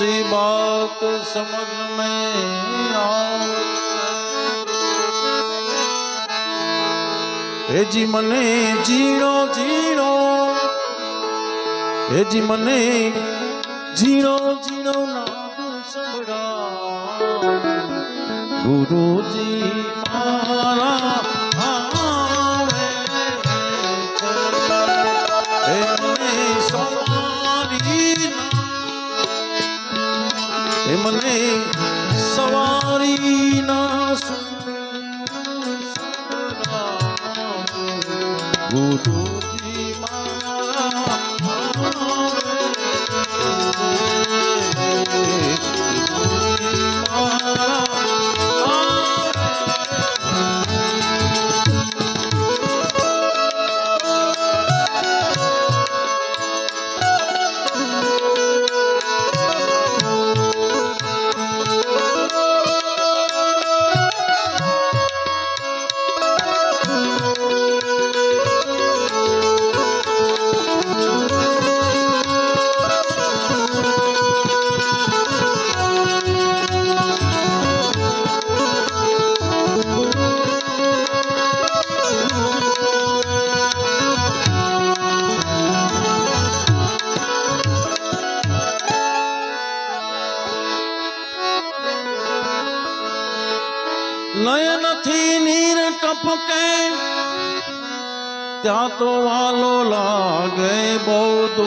सी बात समझ में आवे हे जी मने जीणो जीणो हे जी मने जीणो जीणो नाद संभळा गुरुजी मारा आवे हे मने सवारी हे मने सवारी ना गुरुजी मारा नयन थी नीर टपके त्या तो वालो लागे बहुत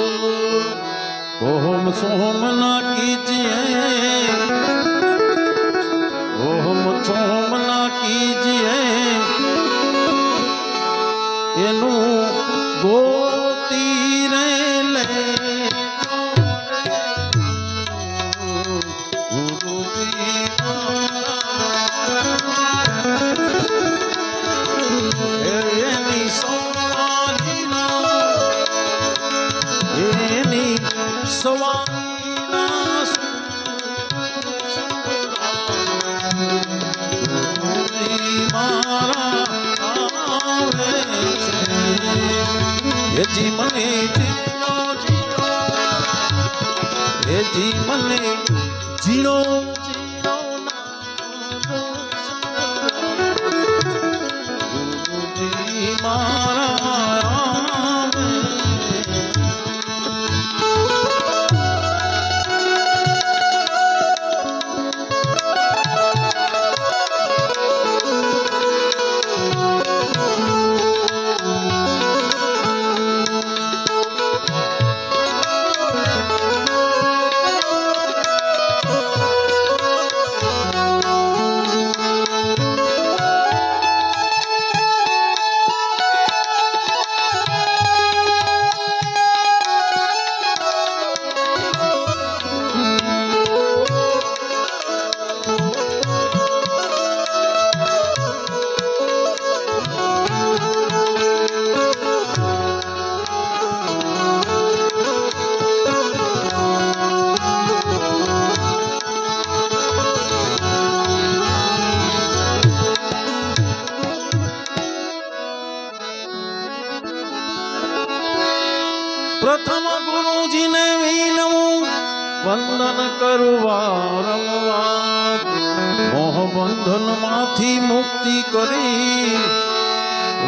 ओम सोम न कीजिए ओम सोम न कीजिए एनु गोती रे ले जी मने जीणो जीणो हे जी मने जीणो जीणो गुरुजी मारा प्रथम गुरुजी ने विनमूं वंदन करवार मोह बंधन माथी मुक्ति करी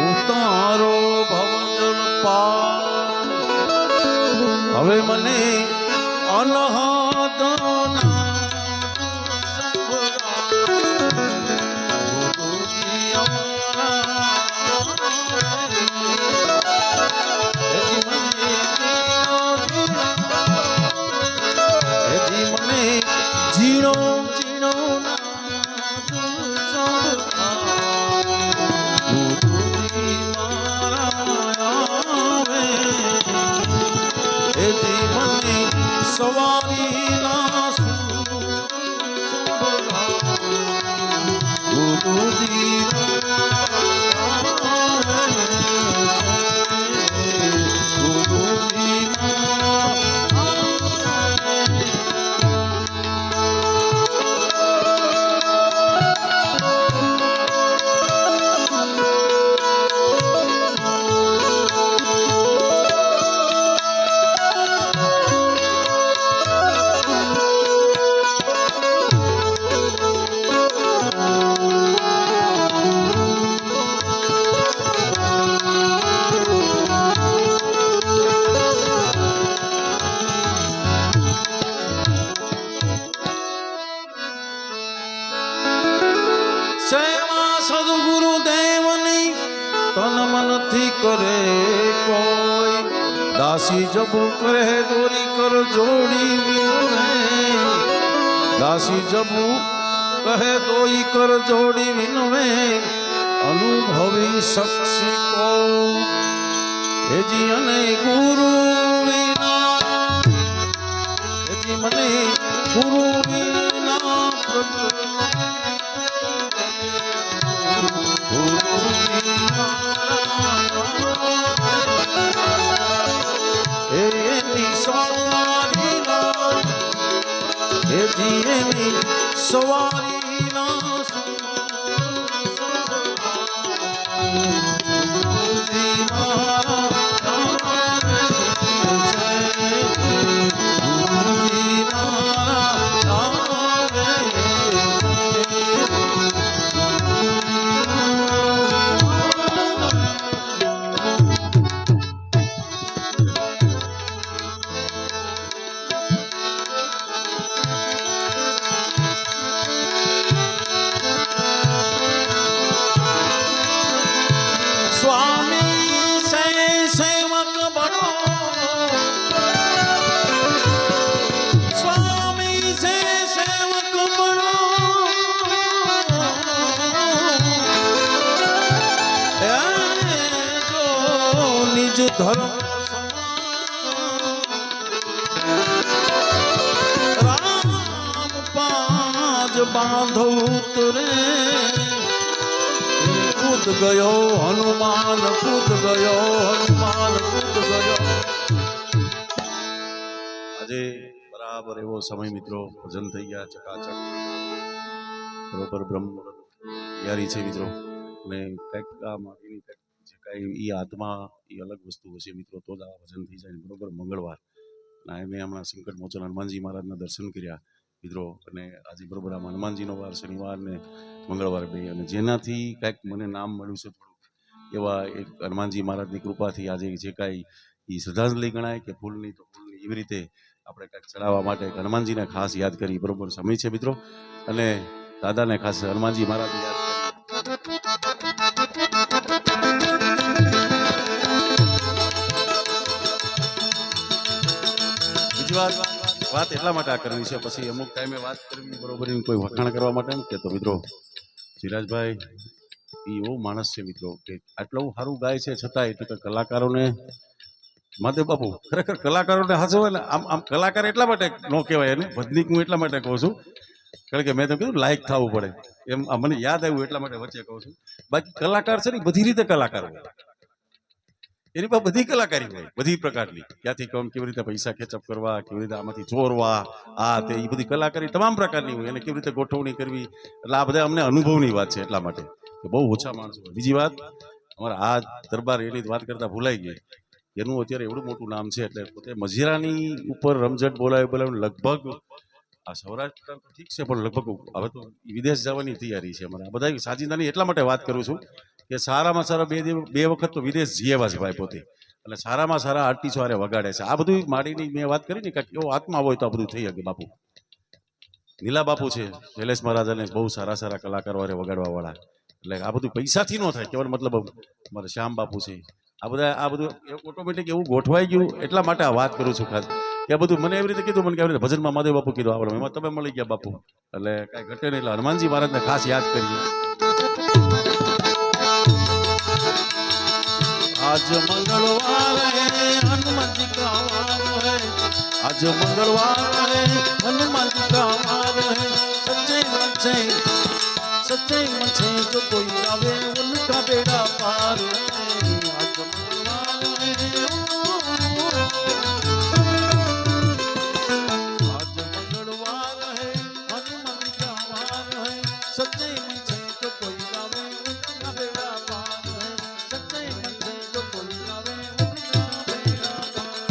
उतारो भवजन पार हवे मने अनहद जीणो जीणो गुरुजी मारा आवे हे जी मने सवारी ना નથી કરે કોઈ દાસી જબુ કરે દોરી કર જોડી વિનવે દાસી જબુ કહે દોઈ કર જોડી વિનવે અનુભવી શક્ષી કો હેજી અને ગુરુ વિના હેજી મને ગુરુ વિના એની સવારી ના ધર્મ રામ પાંચ બાંધો ઉતરે કૂદ ગયો હનુમાન કૂદ ગયો હનુમાન કૂદ ગયો. આજે બરાબર એવો સમય મિત્રો ભજન થઈ ગયા ચકાચક બરોબર બ્રહ્મ તૈયારી છે મિત્રો અને કંઈક આ માટીની કંઈક જે કાંઈ એ આત્મા એ અલગ વસ્તુ હશે મિત્રો તો જ આ ભજન થઈ જાય બરોબર મંગળવાર અને મેં હમણાં સંકટ મોચન હનુમાનજી મહારાજના દર્શન કર્યા મિત્રો અને આજે બરોબર આમ હનુમાનજીનો વાર શનિવાર ને મંગળવાર બે અને જેનાથી કાંઈક મને નામ મળ્યું છે થોડુંક એવા એક હનુમાનજી મહારાજની કૃપાથી આજે જે કાંઈ એ શ્રદ્ધાંજલિ ગણાય કે ફૂલની તો ફૂલની એવી રીતે આપણે કાંઈક ચડાવવા માટે હનુમાનજીને ખાસ યાદ કરી બરોબર સમય છે મિત્રો અને દાદાને ખાસ હનુમાનજી મહારાજ યાદ કરી. વાત એટલા માટે આ કરવી છે પછી અમુક ટાઈમે વાત કરવી બરોબર કોઈ વખાણ કરવા માટે એમ કે તો મિત્રો ધીરાજભાઈ એ એવો માણસ છે મિત્રો કે આટલું સારું ગાય છે છતાંય તો કલાકારોને મહાદેવ બાપુ ખરેખર કલાકારોને હાજર હોય ને આમ કલાકાર એટલા માટે ન કહેવાય એને ભજનીક હું એટલા માટે કહું છું કારણ કે મેં તો કીધું લાયક થવું પડે એમ મને યાદ આવ્યું એટલા માટે વચ્ચે કહું છું બાકી કલાકાર છે ને બધી રીતે કલાકાર હોય એની પાસે બધી કલાકારી હોય બધી પ્રકારની ક્યાંથી કોમ કેવી રીતે પૈસા ખેંચઅપ કરવા કેવી રીતે આમાંથી ચોરવા આ તે એ બધી કલાકારી તમામ પ્રકારની હોય એને કેવી રીતે ગોઠવણી કરવી એટલે આ બધા અમને અનુભવની વાત છે એટલા માટે કે બહુ ઓછા માણસો હોય. બીજી વાત અમારા આ દરબાર એની વાત કરતા ભૂલાઈ ગઈ એનું અત્યારે એવડું મોટું નામ છે એટલે પોતે મજીરાની ઉપર રમઝટ બોલાવે લગભગ આ સૌરાષ્ટ્ર તો ઠીક છે પણ લગભગ હવે તો વિદેશ જવાની તૈયારી છે અમારે આ બધા સાજીદાની એટલા માટે વાત કરું છું કે સારામાં સારા બે વખત તો વિદેશ જીએવા છે ભાઈ પોતે અને સારામાં સારા આર્ટિસ્ટો હારે વગાડે છે આ બધું માડીની મેં વાત કરી ને કે એવો આત્મા હોય તો આ બધું થઈ શકે બાપુ નીલા બાપુ છે શૈલેષ મહારાજ અને બહુ સારા સારા કલાકારો હારે વગાડવા વાળા એટલે આ બધું પૈસાથી ન થાય કેવાનો મતલબ અમારે શ્યામ બાપુ છે આ બધું ઓટોમેટિક એવું ગોઠવાઈ ગયું એટલા માટે આ વાત કરું છું ખાસ કે આ બધું મને એવી રીતે કીધું મને કે રીતે ભજનમાં મહાદેવ બાપુ કીધું આપણે એમાં તમે મળી ગયા બાપુ એટલે કાંઈ ઘટે નહીં એટલે હનુમાનજી મહારાજને ખાસ યાદ કરીએ. आज मंगलवार है हनुमान जी का वार है आज मंगलवार है हनुमान जी का वार है सच्चे मन से जो कोई गावे उनका बेड़ा पार है आज मंगलवार है हनुमान जी का वार है सच्चे मन से जो कोई गावे उनका बेड़ा पार है सच्चे मन से जो कोई गावे उनका बेड़ा पार.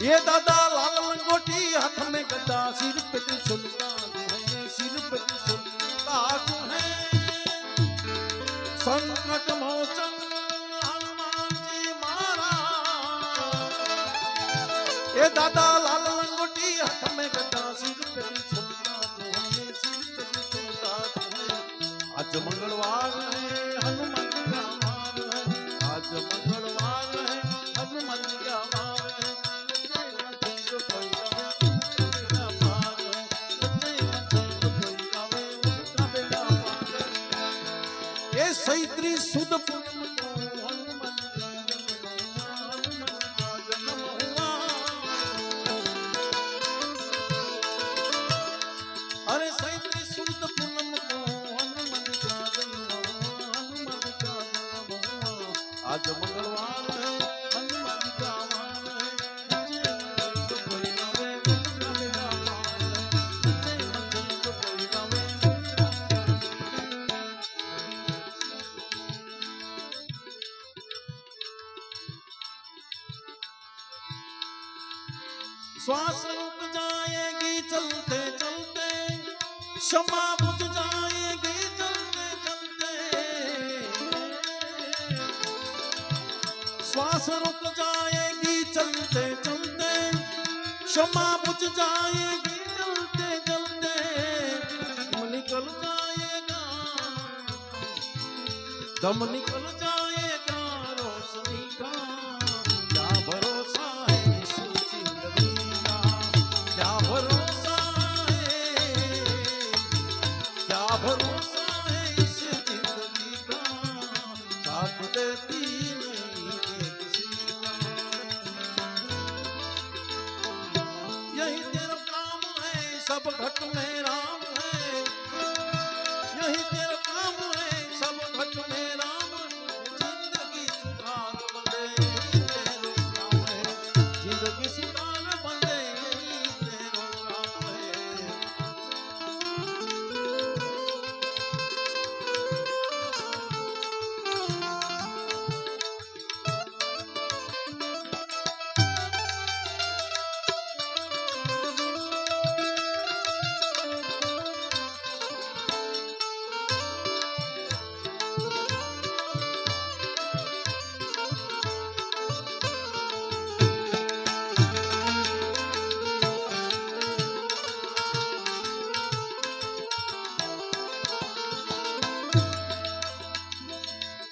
ये दादा लाल लंगोटी हाथ में गदा सिर पे त्रिशूल है सिर पे त्रिशूल है संकट मोचन हनुमान जी महाराज ये दादा लाल लंगोटी हाथ में गदा सिर पे त्रिशूल है सिर पे त्रिशूल है आज मंगलवार है हनुमान का वार है आज मंगलवार है हनुमान का वार है सैत्री सुद अरे सैत्री सुद पूनम को हनुमान का आज मंगलवार है हनुमान का श्वास रुक जाएगी चलते चलते क्षमा बुझ जाएगी चलते चलते श्वास रुक जाएगी चलते चलते क्षमा बुझ जाएगी चलते चलते दम निकल जाएगा दम निकल जाएगा रोशनी का क्या भरोसा है इस जिंदगी क्या भरोसा है इस जिंदगी का साथ देती नहीं किसी का यही तेरा काम है सब घट में राम है यही तेरा काम है सब घट में राम जिंदगी सुधार बंदे तेरो काम है जिंदगी सुधार बंदे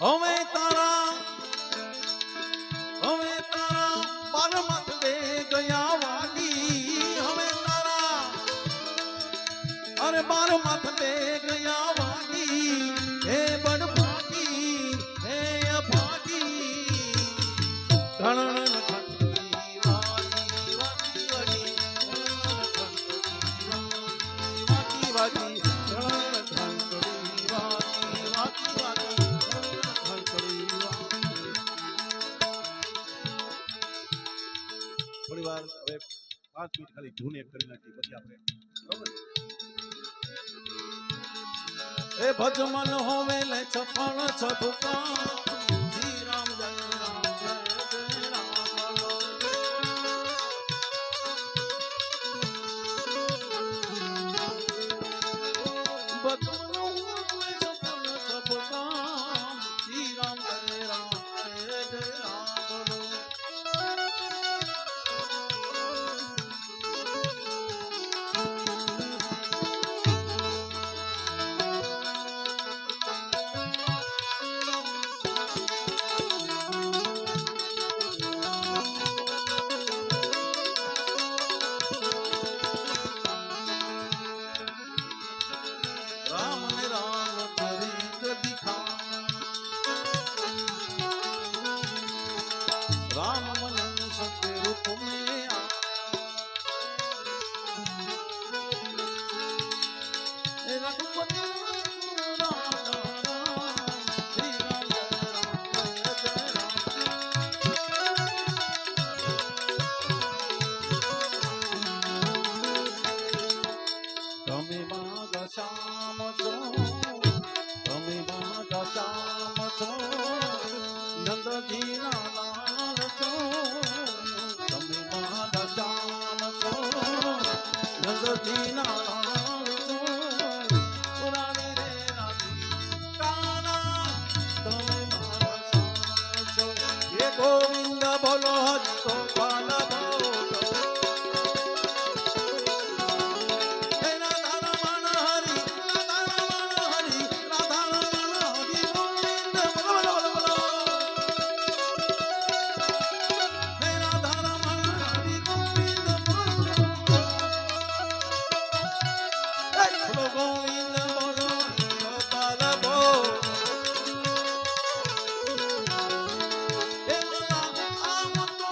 हमें तारा बार मत दे गया वागी हमें तारा अरे बार मत दे गया वागी हे बड़ भागी हे अभागी धनन खंडी वागी वागी वागी वागी वागी धनन खंडी वागी वागी वागी थोड़ी बार હવે 5 મિનિટ ખાલી ધૂન એક કરી નાખી પછી આપણે બરોબર એ ભજમન હોવે લે છપણ છપકા શ્રી રામ જય રામ જય રામ બોલો ભજમન હોવે છપણ છપકા શ્રી રામ જય રામ બોલો राम ने राम चरित दिखाया राम मनुष्य के रूप में आया रघुपति श्री राम जय राम તમે મારા શ્યામ છો તમે મારા શ્યામ છો નંદજી ના લાલ છો તમે સુરથી નારાયણ રાણી રે રાણી કાના તમે મારા છો હે ગોવિંદ બોલો હરિ ગોપાલ બોલો હે રાધા રમણ હરિ રાધા રમણ હરિ ગોવિંદ બોલો બોલો બોલો હે રાધા રમણ હરિ ગોવિંદ બોલો ગોવિંદ બોલો ગોપાલ બોલો હે મારા આમ તો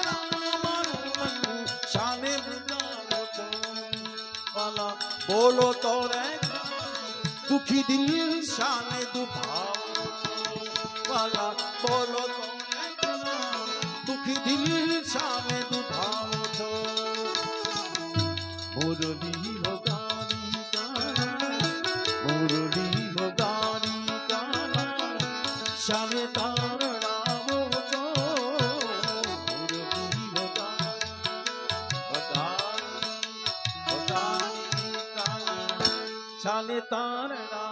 રામાનું મન શાને બજાવો છો વાલા બોલો તો રે દુખી દિલ શાને દુભાવો વાલા બોલો તો રે દુખી દિલ શાને દુભાવો છો મુરલી વગાડી મુરલી વગાડી શાને તારણાવો છો મુરલી વગાડી શાને તારણા